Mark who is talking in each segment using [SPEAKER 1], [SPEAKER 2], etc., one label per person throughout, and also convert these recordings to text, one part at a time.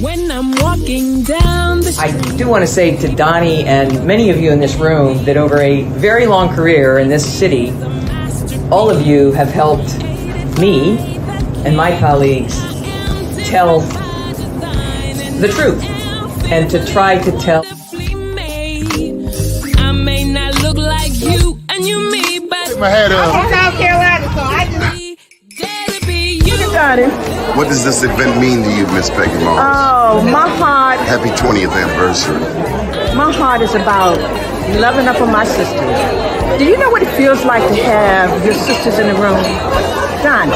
[SPEAKER 1] When I'm walking down the street.
[SPEAKER 2] I do want to say to Doni and many of you in this room that over a very long career in this city, all of you have helped me and my colleagues tell the truth and to try to tell.
[SPEAKER 1] I may not look like you and you me, but
[SPEAKER 3] my head up.
[SPEAKER 4] I'm South Carolina, so I just.
[SPEAKER 3] What does this event mean to you, Miss Peggy Moss?
[SPEAKER 4] Oh, my heart.
[SPEAKER 3] Happy 20th anniversary.
[SPEAKER 4] My heart is about loving up on my sisters. Do you know what it feels like to have your sisters in the room? Done.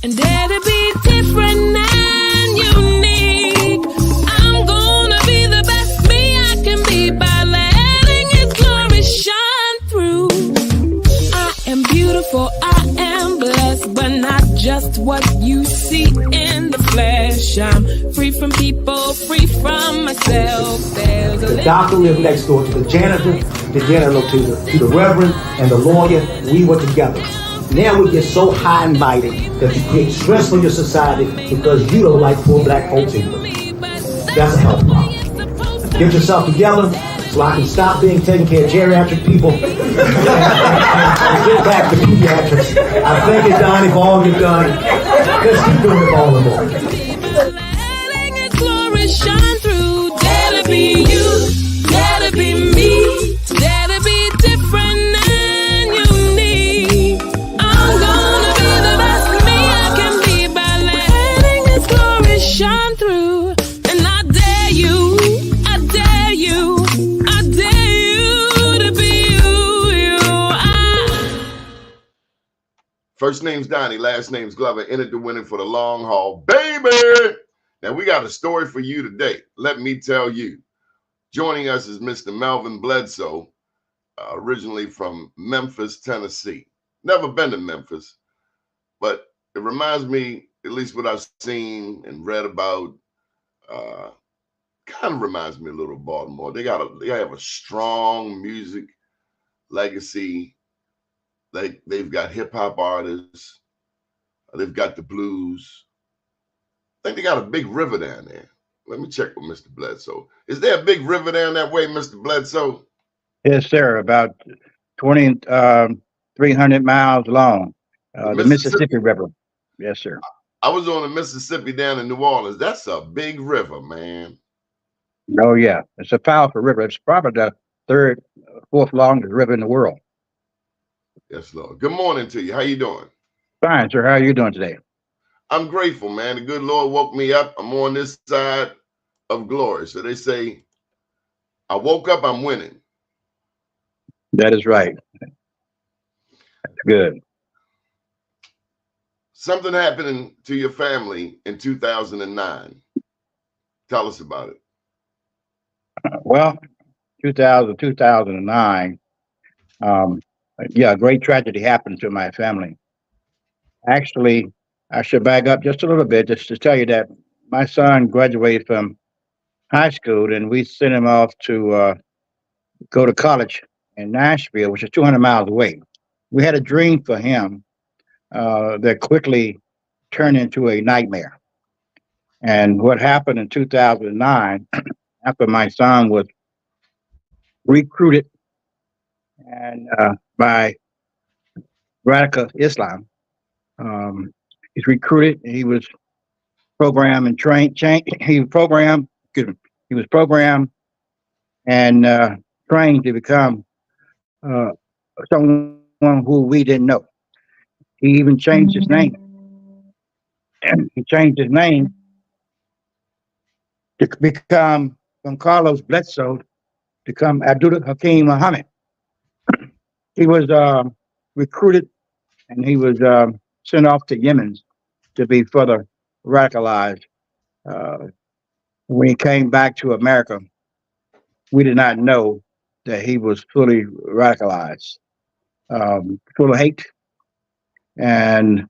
[SPEAKER 1] And that'll be different and unique. I'm gonna be the best me I can be by letting His glory shine through. I am beautiful, I am blessed, but not just what you see in the flesh. I'm free from people, free from myself.
[SPEAKER 5] The doctor lived next door to the janitor, to the reverend, and the lawyer. We were together. Now we get so high and mighty that you create stress for your society because you don't like poor black folks either. That's a health problem. Get yourself together so I can stop being taking care of geriatric people and get back to pediatrics. I thank you, Doni, for all you've done. Let's keep doing it for all the more.
[SPEAKER 1] Letting His glory shine through. That'll be you, that'll be me, that'll be different and unique. I'm gonna be the best me I can be by letting His glory shine through. And I dare you, I dare you, I dare you to be you.
[SPEAKER 3] First name's Doni, last name's Glover. Entered the winning for the long haul, baby. Now we got a story for you today. Let me tell you. Joining us is Mr. Melvin Bledsoe, originally from Memphis, Tennessee. Never been to Memphis, but it reminds me, at least what I've seen and read about, kind of reminds me a little of Baltimore. They have a strong music legacy. They've got hip hop artists. They've got the blues. I think they got a big river down there. Let me check with Mr. Bledsoe. Is there a big river down that way, Mr. Bledsoe?
[SPEAKER 6] Yes, sir. About 300 miles long. The Mississippi River. Yes, sir.
[SPEAKER 3] I was on the Mississippi down in New Orleans. That's a big river, man.
[SPEAKER 6] Oh, yeah. It's a powerful river. It's probably the fourth longest river in the world.
[SPEAKER 3] Yes, Lord. Good morning to you. How you doing?
[SPEAKER 6] Fine, sir. How are you doing today?
[SPEAKER 3] I'm grateful, man. The good Lord woke me up. I'm on this side of glory. So they say, I woke up, I'm winning.
[SPEAKER 6] That is right. That's good.
[SPEAKER 3] Something happened to your family in 2009. Tell us about it.
[SPEAKER 6] Well, 2009, a great tragedy happened to my family. Actually, I should back up just a little bit just to tell you that my son graduated from high school and we sent him off to go to college in Nashville, which is 200 miles away. We had a dream for him that quickly turned into a nightmare. And what happened in 2009, after my son was recruited and by radical Islam, he's recruited. He was programmed and trained. He was programmed and trained to become someone who we didn't know. He even changed his name. He changed his name to become from Carlos Bledsoe to become Abdul Hakim Muhammad. He was recruited and he was sent off to Yemen to be further radicalized. When he came back to America, we did not know that he was fully radicalized, full of hate. And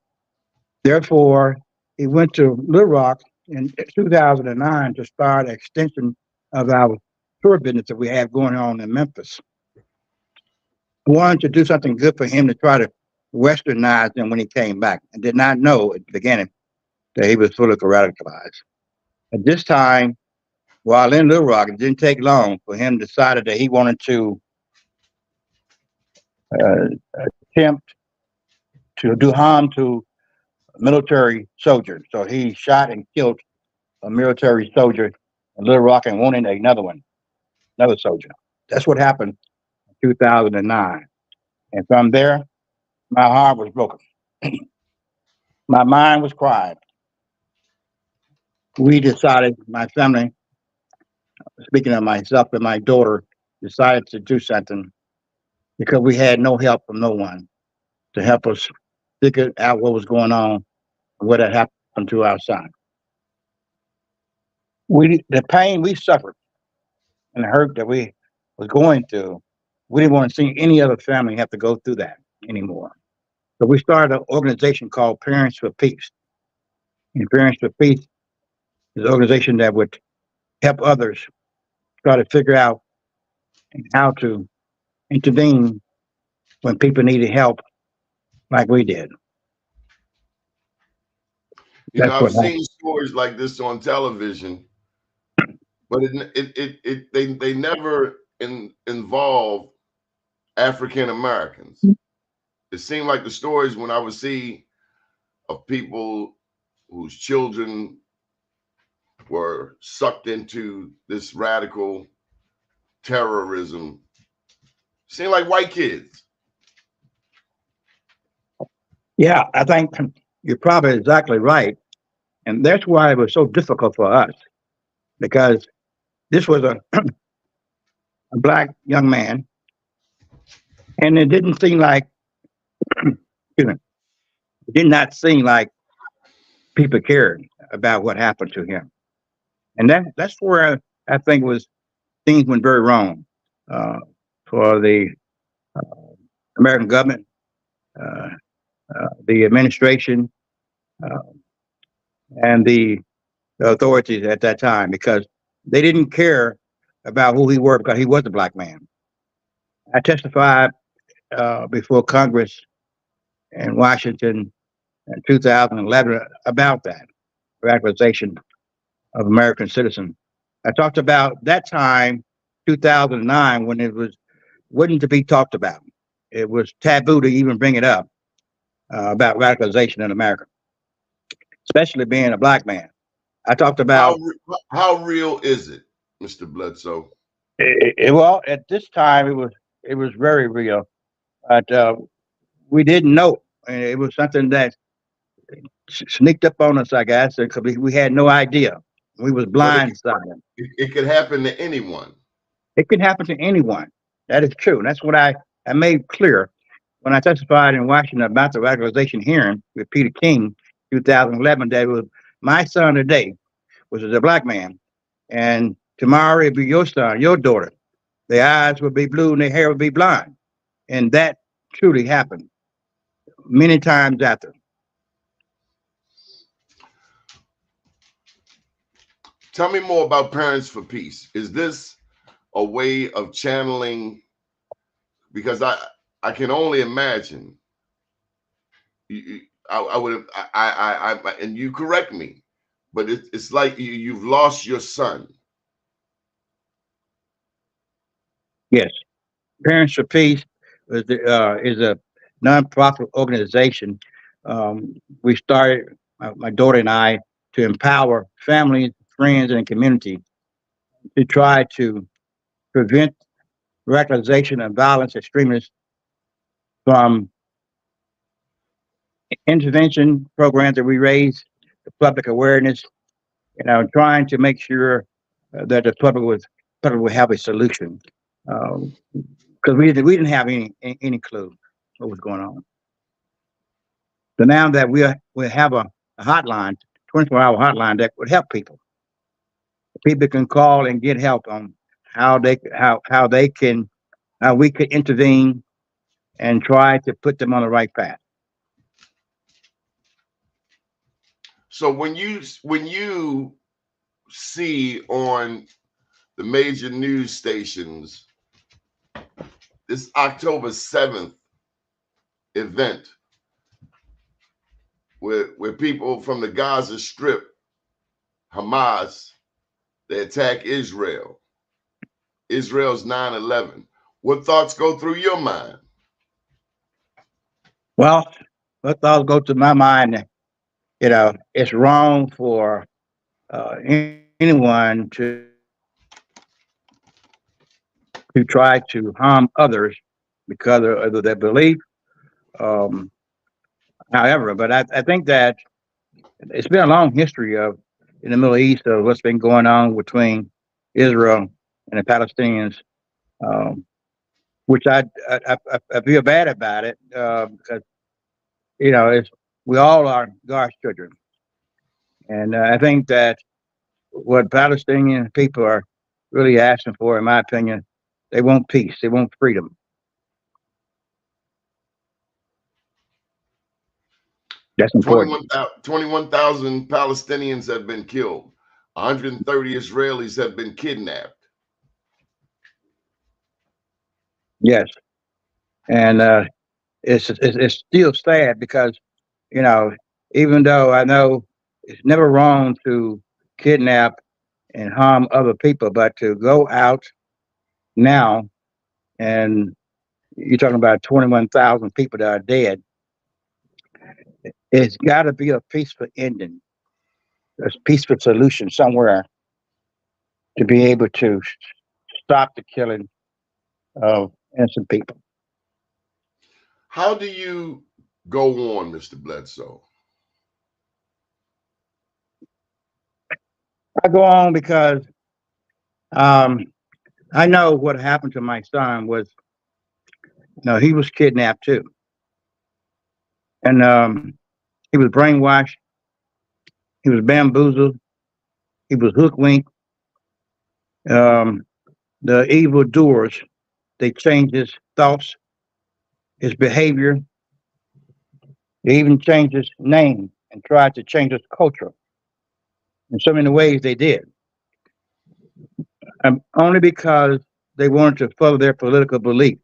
[SPEAKER 6] therefore, he went to Little Rock in 2009 to start an extension of our tour business that we have going on in Memphis. We wanted to do something good for him to try to westernize him when he came back, and did not know at the beginning that he was fully radicalized. At this time, while in Little Rock, it didn't take long for him decided that he wanted to uh, attempt to do harm to military soldiers. So he shot and killed a military soldier in Little Rock and wounded another soldier. That's what happened in 2009. And from there, my heart was broken. My mind was crying. We decided, my family, speaking of myself and my daughter, decided to do something because we had no help from no one to help us figure out what was going on and what had happened to our son. The pain we suffered and the hurt that we was going through, we didn't want to see any other family have to go through that anymore. So we started an organization called Parents for Peace. And Parents for Peace is an organization that would help others try to figure out how to intervene when people needed help like we did.
[SPEAKER 3] You know,
[SPEAKER 6] That's
[SPEAKER 3] I've
[SPEAKER 6] what happened.
[SPEAKER 3] seen stories like this on television, but they never involve African Americans. It seemed like the stories when I would see of people whose children were sucked into this radical terrorism seemed like white kids.
[SPEAKER 6] Yeah, I think you're probably exactly right. And that's why it was so difficult for us because this was a black young man, and it didn't seem like, excuse me, it did not seem like people cared about what happened to him. And that's where I think was things went very wrong uh, for the American government, uh, the administration, uh, and the authorities at that time because they didn't care about who he was because he was a black man. I testified before Congress in Washington in 2011 about that radicalization of American citizens. I talked about that time, 2009, when it wasn't to be talked about. It was taboo to even bring it up about radicalization in America, especially being a black man. I talked
[SPEAKER 3] How
[SPEAKER 6] about
[SPEAKER 3] how real is it, Mr. Bledsoe?
[SPEAKER 6] well, at this time it was very real, but we didn't know. And it was something that sneaked up on us, I guess, because we had no idea. We was
[SPEAKER 3] But
[SPEAKER 6] blindsided.
[SPEAKER 3] it could happen to anyone.
[SPEAKER 6] It can happen to anyone. That is true. And that's what I made clear when I testified in Washington about the radicalization hearing with Peter King, 2011, that it was my son today, which is a black man, and tomorrow it'll be your son, your daughter. Their eyes will be blue and their hair will be blonde. And that truly happened many times after.
[SPEAKER 3] Tell me more about Parents for Peace. Is this a way of channeling? Because I can only imagine. I would I and you correct me, but it's like you've lost your son.
[SPEAKER 6] Yes. Parents for Peace is a nonprofit organization. We started, my daughter and I, to empower families, friends, and the community to try to prevent radicalization and violence extremists from intervention programs that we raise, the public awareness, trying to make sure that the public will have a solution. Because we didn't have any clue what was going on. So now that we have a hotline, 24-hour hotline that would help people. People can call and get help on how we could intervene and try to put them on the right path.
[SPEAKER 3] So when you see on the major news stations this October 7th event where people from the Gaza Strip Hamas, they attack Israel. Israel's 9/11. What thoughts go through your mind?
[SPEAKER 6] Well, what thoughts go to my mind? It's wrong for anyone to try to harm others because of their belief. Um, However, but I think that it's been a long history of in the Middle East of what's been going on between Israel and the Palestinians, um, which I feel bad about it because it's we all are God's children, and I think that what Palestinian people are really asking for, in my opinion, they want peace, they want freedom. That's important.
[SPEAKER 3] 21,000 Palestinians have been killed. 130 Israelis have been kidnapped.
[SPEAKER 6] Yes, and it's still sad because you know even though I know it's never wrong to kidnap and harm other people, but to go out now and you're talking about 21,000 people that are dead, it's got to be a peaceful ending, a peaceful solution somewhere to be able to stop the killing of innocent people.
[SPEAKER 3] How do you go on, Mr. Bledsoe?
[SPEAKER 6] I go on because I know what happened to my son was, he was kidnapped too. And he was brainwashed, he was bamboozled, he was hoodwinked. The evil doers, they changed his thoughts, his behavior. They even changed his name and tried to change his culture. In so many ways they did. Only because they wanted to further their political belief.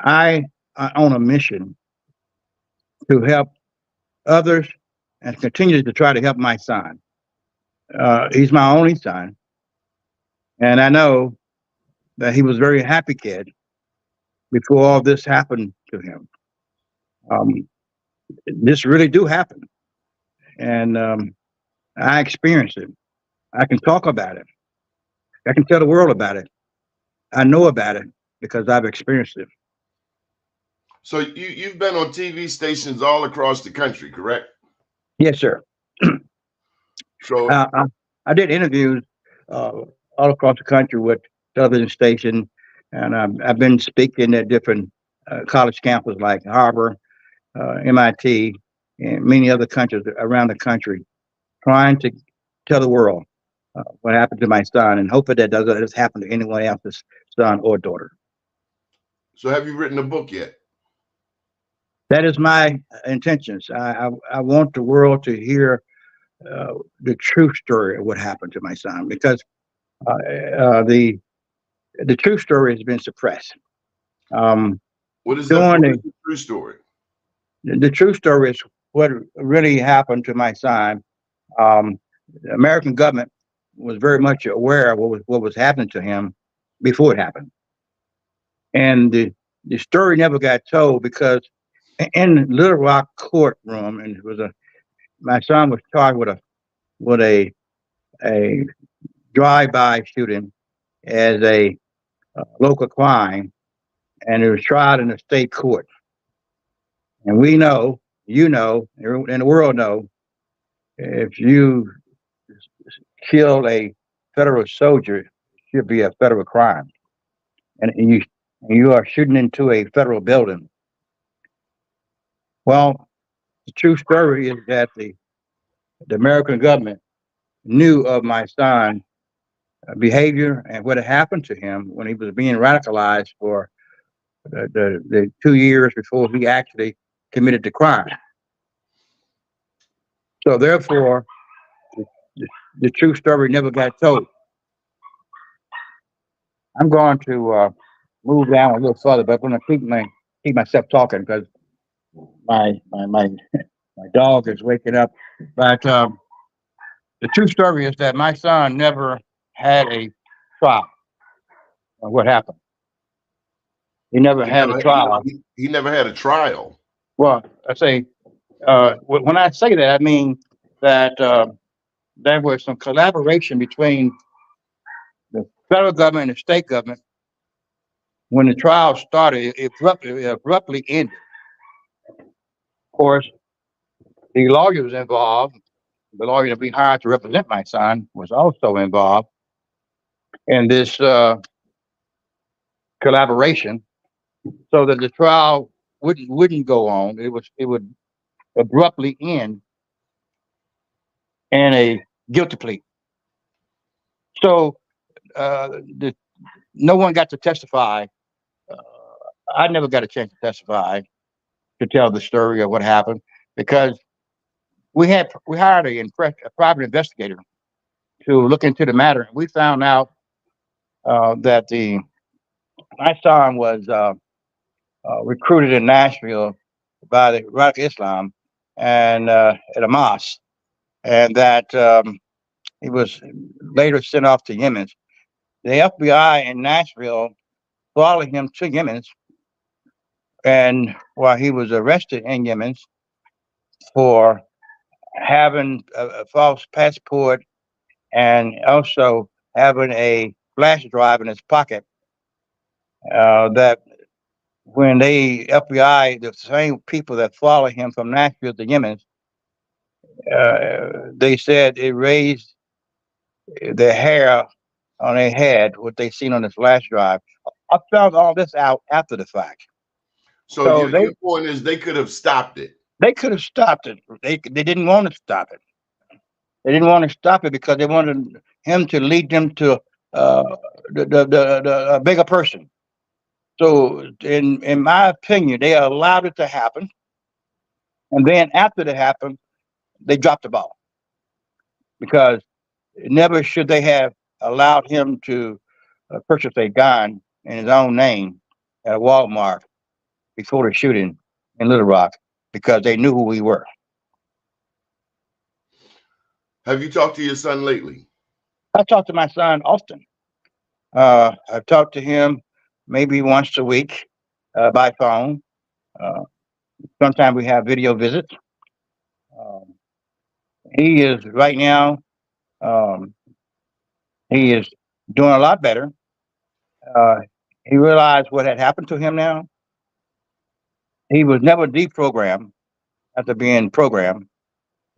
[SPEAKER 6] I am on a mission to help others and continue to try to help my son. He's my only son. And I know that he was a very happy kid before all this happened to him. This really do happen. And I experienced it. I can talk about it. I can tell the world about it. I know about it because I've experienced it.
[SPEAKER 3] So you've been on TV stations all across the country, correct?
[SPEAKER 6] Yes, sir.
[SPEAKER 3] So
[SPEAKER 6] I did interviews all across the country with television stations, and I've been speaking at different college campuses like Harvard, MIT, and many other countries around the country, trying to tell the world what happened to my son, and hopefully that doesn't happen to anyone else's son or daughter.
[SPEAKER 3] So have you written a book yet?
[SPEAKER 6] That is my intentions. I want the world to hear the true story of what happened to my son, because the true story has been suppressed.
[SPEAKER 3] What is the true story?
[SPEAKER 6] The true story is what really happened to my son. The American government was very much aware of what was happening to him before it happened, and the story never got told because in Little Rock courtroom, and my son was charged with a drive-by shooting as a local crime, and it was tried in a state court. And we know, and the world know, if you kill a federal soldier, it should be a federal crime, and you are shooting into a federal building. Well, the true story is that the American government knew of my son's behavior and what had happened to him when he was being radicalized for the 2 years before he actually committed the crime. So therefore, the true story never got told. I'm going to move down a little further, but I'm going to keep myself talking because my dog is waking up. But The true story is that my son never had a trial on what happened. He never
[SPEAKER 3] He
[SPEAKER 6] had a
[SPEAKER 3] never
[SPEAKER 6] trial.
[SPEAKER 3] he never had a trial.
[SPEAKER 6] Well, I say, when I say that, I mean that there was some collaboration between the federal government and the state government. When the trial started, it abruptly ended. Of course, the lawyers involved, the lawyer that we hired to represent my son, was also involved in this collaboration, so that the trial wouldn't go on. It would abruptly end in a guilty plea. So the, no one got to testify. Uh, I never got a chance to testify to tell the story of what happened because we hired a private investigator to look into the matter, and we found out that the my son was recruited in Nashville by the Radical Islam and at a mosque, and that he was later sent off to Yemen. The FBI in Nashville followed him to Yemen, and while he was arrested in Yemen for having a false passport and also having a flash drive in his pocket, that when they FBI, the same people that follow him from Nashville to Yemen, they said it raised the hair on their head, what they seen on the flash drive. I found all this out after the fact.
[SPEAKER 3] So
[SPEAKER 6] So
[SPEAKER 3] your point is they could have stopped it.
[SPEAKER 6] they could have stopped it. They didn't want to stop it. They didn't want to stop it because they wanted him to lead them to the bigger person. So in my opinion, they allowed it to happen, and then after it happened, they dropped the ball because never should they have allowed him to purchase a gun in his own name at a Walmart before the shooting in Little Rock because they knew who we were.
[SPEAKER 3] Have you talked to your son lately?
[SPEAKER 6] I talk to my son often. I've talked to him maybe once a week by phone. Uh, Sometimes we have video visits. Um, he is right now. Um, he is doing a lot better. Uh, he realized what had happened to him. Now he was never deprogrammed after being programmed.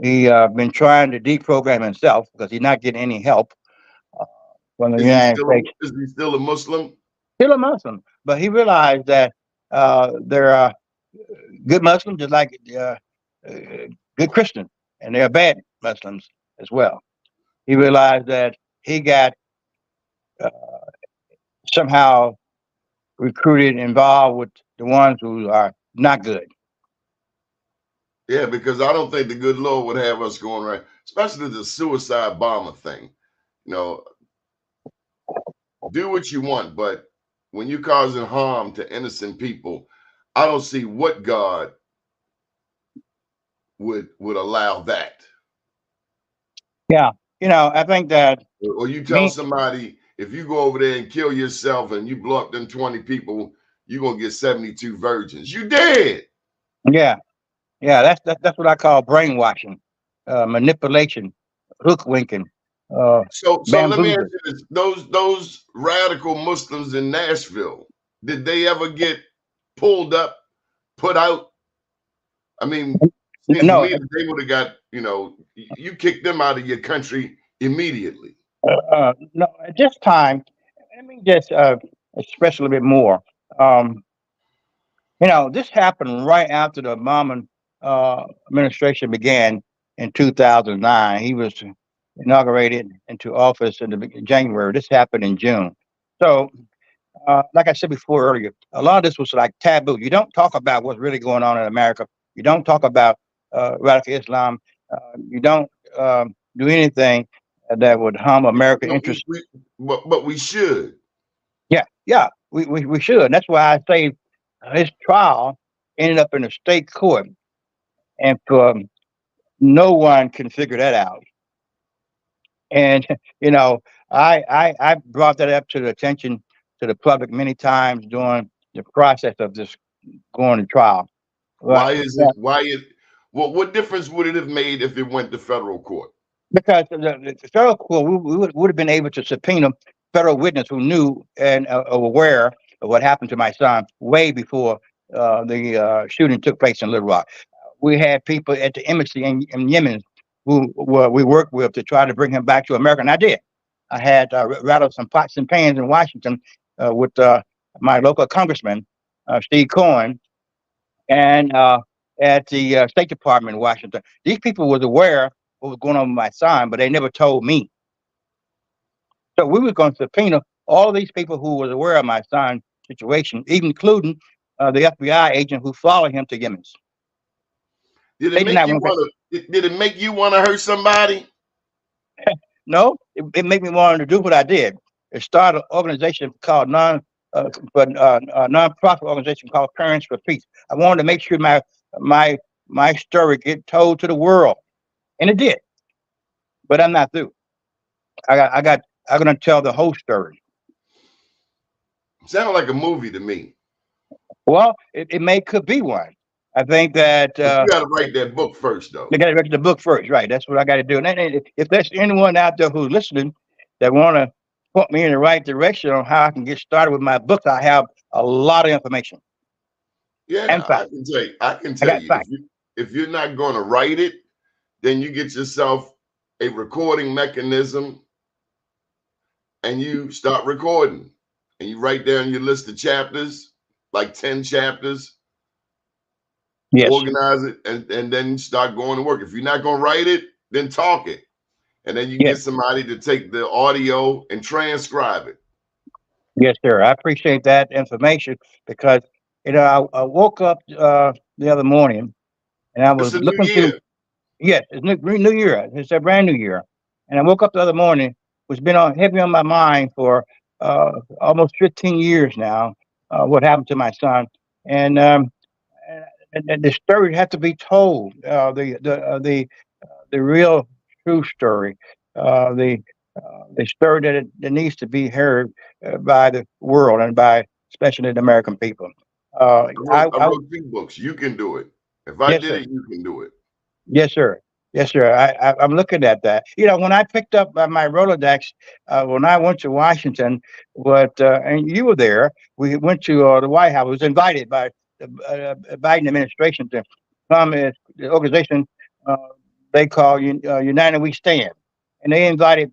[SPEAKER 6] He been trying to deprogram himself because he's not getting any help uh, from the United States.
[SPEAKER 3] Is he still a Muslim?
[SPEAKER 6] Still a Muslim, but he realized that there are good Muslims just like good Christians, and there are bad Muslims as well. He realized that he got uh, somehow recruited, involved with the ones who are not good.
[SPEAKER 3] Yeah, because I don't think the good Lord would have us going right, especially the suicide bomber thing. You know, do what you want, but when you're causing harm to innocent people, I don't see what God would allow that.
[SPEAKER 6] Yeah, I think that
[SPEAKER 3] Or you tell somebody if you go over there and kill yourself and you blow up them 20 people, you're gonna get 72 virgins. You dead.
[SPEAKER 6] yeah, that's what I call brainwashing, manipulation, hook-winking,
[SPEAKER 3] So let me ask
[SPEAKER 6] bamboozling.
[SPEAKER 3] you this: those radical Muslims in Nashville, did they ever get pulled up, put out? I mean, seems to
[SPEAKER 6] No,
[SPEAKER 3] me that they would have got, you kicked them out of your country immediately.
[SPEAKER 6] no. At this time, let me just express a little bit more. Um, this happened right after the Obama administration began in 2009. He was inaugurated into office in January. This happened in June. So, like I said before earlier, a lot of this was like taboo. You don't talk about what's really going on in America. You don't talk about radical Islam. You don't do anything that would harm American interests.
[SPEAKER 3] But we should.
[SPEAKER 6] Yeah, we should. That's why I say his trial ended up in a state court, and no one can figure that out. And you know, I brought that up to the attention to the public many times during the process of this going to trial. Well,
[SPEAKER 3] Why is
[SPEAKER 6] yeah,
[SPEAKER 3] it? Why is? Well, what difference would it have made if it went to federal court?
[SPEAKER 6] because the federal court, we would have been able to subpoena federal witness who knew and aware of what happened to my son way before the shooting took place in Little Rock. We had people at the embassy in Yemen who we worked with to try to bring him back to America, and I did. I had rattled some pots and pans in Washington with my local congressman, Steve Cohen, and at the State Department in Washington. These people was aware what was going on with my son, but they never told me. So we were going to subpoena all of these people who was aware of my son's situation, even including the FBI agent who followed him to Yemen.
[SPEAKER 3] Did it
[SPEAKER 6] They did
[SPEAKER 3] make
[SPEAKER 6] not
[SPEAKER 3] you
[SPEAKER 6] want to.
[SPEAKER 3] want to? Did it make you want to hurt somebody?
[SPEAKER 6] No, it made me want to do what I did. It started an organization called nonprofit organization called Parents for Peace. I wanted to make sure my my story get told to the world, and it did. But I'm not through. I'm gonna tell the whole story.
[SPEAKER 3] Sound like a movie to me.
[SPEAKER 6] Well, it could be one. I think that
[SPEAKER 3] But you got to write that book first, though.
[SPEAKER 6] they got to write the book first, right? That's what I got to do. And then if there's anyone out there who's listening that want to point me in the right direction on how I can get started with my books, I have a lot of information and
[SPEAKER 3] Yeah, I
[SPEAKER 6] facts.
[SPEAKER 3] can tell you. I can
[SPEAKER 6] I
[SPEAKER 3] tell
[SPEAKER 6] got
[SPEAKER 3] you
[SPEAKER 6] facts.
[SPEAKER 3] if you're not going to write it, then you get yourself a recording mechanism and you start recording and you write down your list of chapters, like 10 chapters,
[SPEAKER 6] Yes,
[SPEAKER 3] organize it, and then start going to work. If you're not going to write it, then talk it. And then you
[SPEAKER 6] yes,
[SPEAKER 3] get somebody to take the audio and transcribe it.
[SPEAKER 6] yes, sir. I appreciate that information because I woke up the other morning and I
[SPEAKER 3] It's
[SPEAKER 6] was
[SPEAKER 3] a new
[SPEAKER 6] looking through.
[SPEAKER 3] year.
[SPEAKER 6] Yes, it's new year. It's a brand new year, and I woke up the other morning, which been heavy on my mind for uh, almost 15 years now. What happened to my son, and and the story had to be told. The real true story, the the story that needs to be heard by the world and by especially the American people.
[SPEAKER 3] I wrote 2 books. You can do it. If I
[SPEAKER 6] Yes,
[SPEAKER 3] did
[SPEAKER 6] sir.
[SPEAKER 3] it, you can do it.
[SPEAKER 6] Yes, sir. Yes, sir. I'm looking at that. When I picked up my Rolodex, when I went to Washington, and you were there, we went to the White House. I was invited by the Biden administration to come as the organization uh, they call United We Stand, and they invited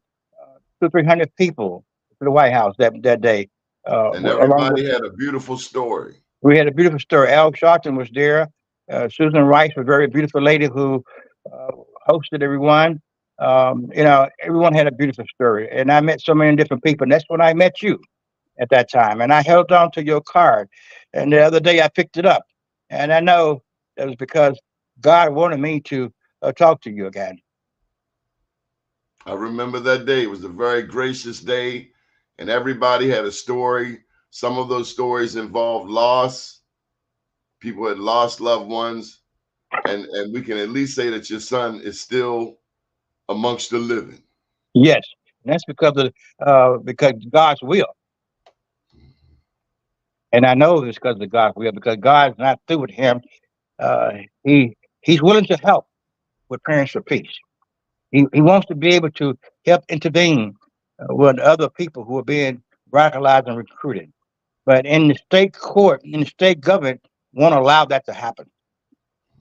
[SPEAKER 6] 200-300 people to the White House that day.
[SPEAKER 3] And
[SPEAKER 6] Along with
[SPEAKER 3] everybody had a beautiful story.
[SPEAKER 6] we had a beautiful story. Al Sharpton was there. Susan Rice, a very beautiful lady who uh, hosted everyone. Everyone had a beautiful story, and I met so many different people. And that's when I met you at that time, and I held on to your card. And the other day, I picked it up, and I know it was because God wanted me to talk to you again.
[SPEAKER 3] I remember that day. It was a very gracious day, and everybody had a story. Some of those stories involved loss. People had lost loved ones, and we can at least say that your son is still amongst the living.
[SPEAKER 6] Yes, and that's because God's will, and I know it's because of God's will because God's not through with him. Uh, he's willing to help with Parents for Peace. He wants to be able to help intervene with other people who are being radicalized and recruited. But in the state court, in the state government, won't allow that to happen.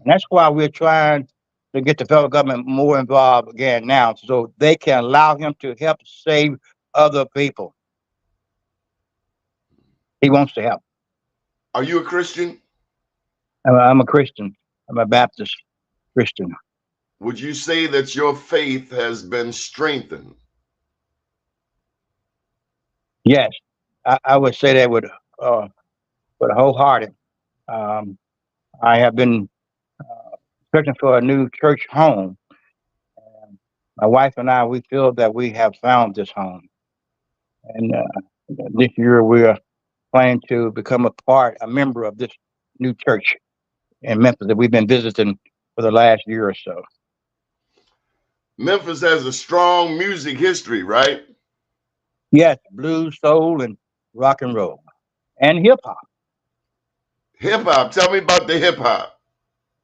[SPEAKER 6] And that's why we're trying to get the federal government more involved again now so they can allow him to help save other people. He wants to help.
[SPEAKER 3] Are you a Christian?
[SPEAKER 6] I'm a Christian. I'm a Baptist Christian.
[SPEAKER 3] Would you say that your faith has been strengthened?
[SPEAKER 6] Yes, I would say that with a wholehearted. Um, I have been searching for a new church home. My wife and I, we feel that we have found this home. And this year we are planning to become a member of this new church in Memphis that we've been visiting for the last year or so.
[SPEAKER 3] Memphis has a strong music history, right?
[SPEAKER 6] Yes, blues, soul, and rock and roll, and hip hop.
[SPEAKER 3] Hip hop. Tell me about the hip hop.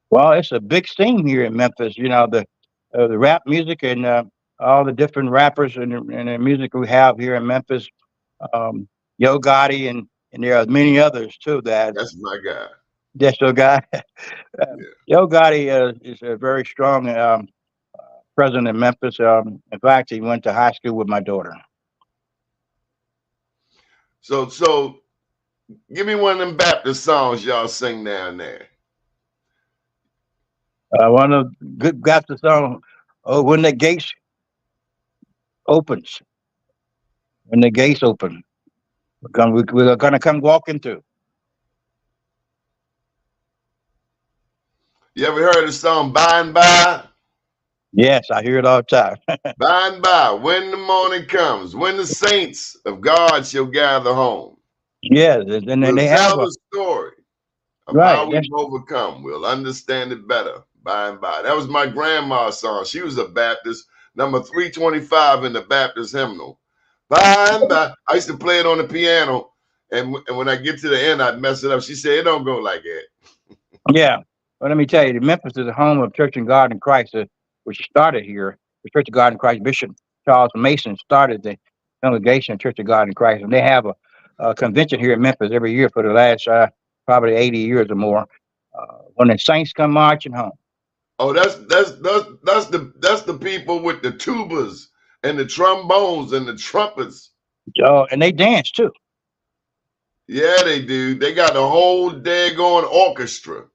[SPEAKER 6] Well, it's a big scene here in Memphis. You know, the rap music and all the different rappers and the music we have here in Memphis. Um, Yo Gotti and there are many others too.
[SPEAKER 3] That's my guy.
[SPEAKER 6] That's Yo Gotti.
[SPEAKER 3] Yeah.
[SPEAKER 6] Yo Gotti is a very strong president in Memphis. In fact, he went to high school with my daughter.
[SPEAKER 3] So give me one of them Baptist songs y'all sing down there.
[SPEAKER 6] One of the good got the song, "Oh, when the gates opens, when the gates open, we're gonna come walking through."
[SPEAKER 3] You ever heard the song By and By?
[SPEAKER 6] Yes, I hear it all the time.
[SPEAKER 3] By and by, when the morning comes, when the saints of God shall gather home,
[SPEAKER 6] Yes, and then
[SPEAKER 3] we'll
[SPEAKER 6] they have
[SPEAKER 3] tell
[SPEAKER 6] a
[SPEAKER 3] the story of how
[SPEAKER 6] right. That's
[SPEAKER 3] we've overcome. We'll understand it better by and by. That was my grandma's song. She was a Baptist, number 325 in the Baptist hymnal. By and by. I used to play it on the piano, and when I get to the end, I'd mess it up. She said, it don't go like that.
[SPEAKER 6] yeah. Well, let me tell you, Memphis is the home of Church and God in Christ, which started here. The Church of God in Christ Bishop Charles Mason started the congregation of Church of God in Christ, and they have a convention here in Memphis every year for the last probably 80 years or more. When the saints come marching home.
[SPEAKER 3] Oh, that's the people with the tubas and the trombones and the trumpets.
[SPEAKER 6] Oh, and they dance too.
[SPEAKER 3] Yeah, they do. They got the whole daggone orchestra.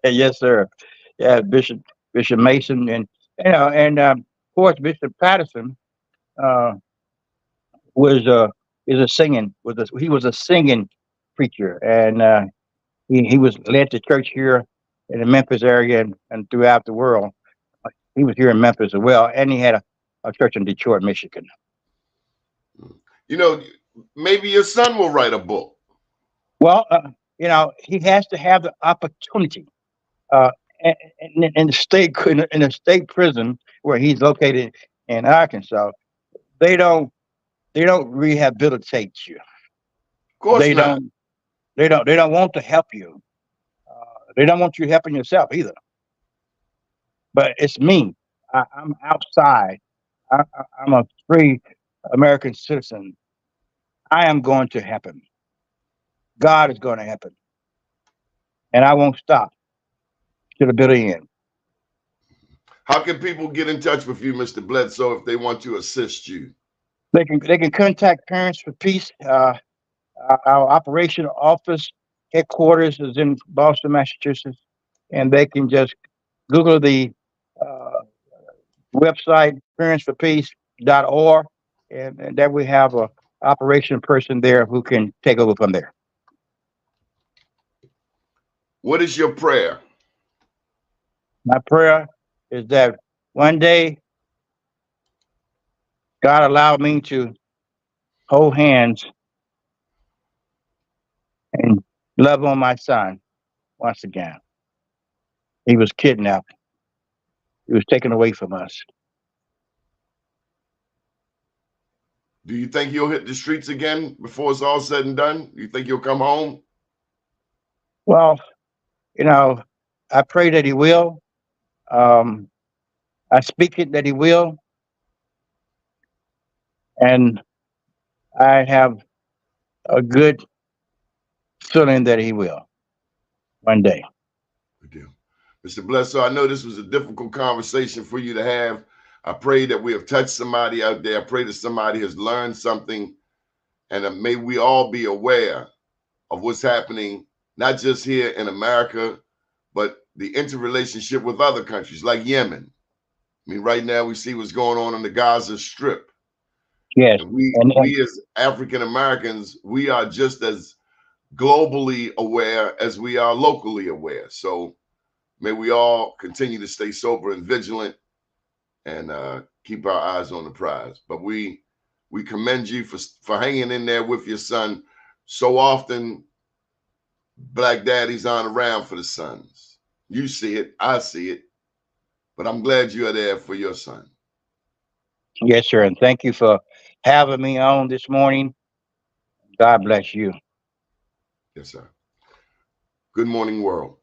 [SPEAKER 6] Yes, sir. Yeah, Bishop Mason, and of course Bishop Patterson uh, was is a singing he was a singing preacher, and he was led to church here in the Memphis area and throughout the world. He was here in Memphis as well, and he had a church in Detroit, Michigan.
[SPEAKER 3] You know, maybe your son will write a book.
[SPEAKER 6] Well, he has to have the opportunity. Uh, in the state prison where he's located in Arkansas, they don't rehabilitate you.
[SPEAKER 3] Of course
[SPEAKER 6] They
[SPEAKER 3] not.
[SPEAKER 6] don't want to help you. They don't want you helping yourself either. But it's me. I'm outside. I'm a free American citizen. I am going to happen. God is going to happen, and I won't stop to the bitter end.
[SPEAKER 3] How can people get in touch with you, Mr. Bledsoe, if they want to assist you?
[SPEAKER 6] They can contact Parents for Peace. Our operation office headquarters is in Boston, Massachusetts, and they can just Google the uh, website parentsforpeace.org, and there we have a operation person there who can take over from there.
[SPEAKER 3] What is your prayer?
[SPEAKER 6] My prayer is that one day God allowed me to hold hands and love on my son once again. He was kidnapped. He was taken away from us.
[SPEAKER 3] Do you think you'll hit the streets again before it's all said and done? You think you'll come home?
[SPEAKER 6] Well, I pray that he will. I speak it that he will. And I have a good feeling that he will one day.
[SPEAKER 3] We do. Mr. Bledsoe, I know this was a difficult conversation for you to have. I pray that we have touched somebody out there. I pray that somebody has learned something, and that may we all be aware of what's happening, not just here in America, but the interrelationship with other countries like Yemen. I mean, right now we see what's going on the Gaza Strip.
[SPEAKER 6] Yes.
[SPEAKER 3] And we as African Americans, we are just as globally aware as we are locally aware. So may we all continue to stay sober and vigilant and keep our eyes on the prize. But we commend you for hanging in there with your son. So often black daddies aren't around for the sons. You see it, I see it, but I'm glad you're there for your son.
[SPEAKER 6] Yes, sir. And thank you for having me on this morning. God bless you.
[SPEAKER 3] Yes, sir. Good morning, world.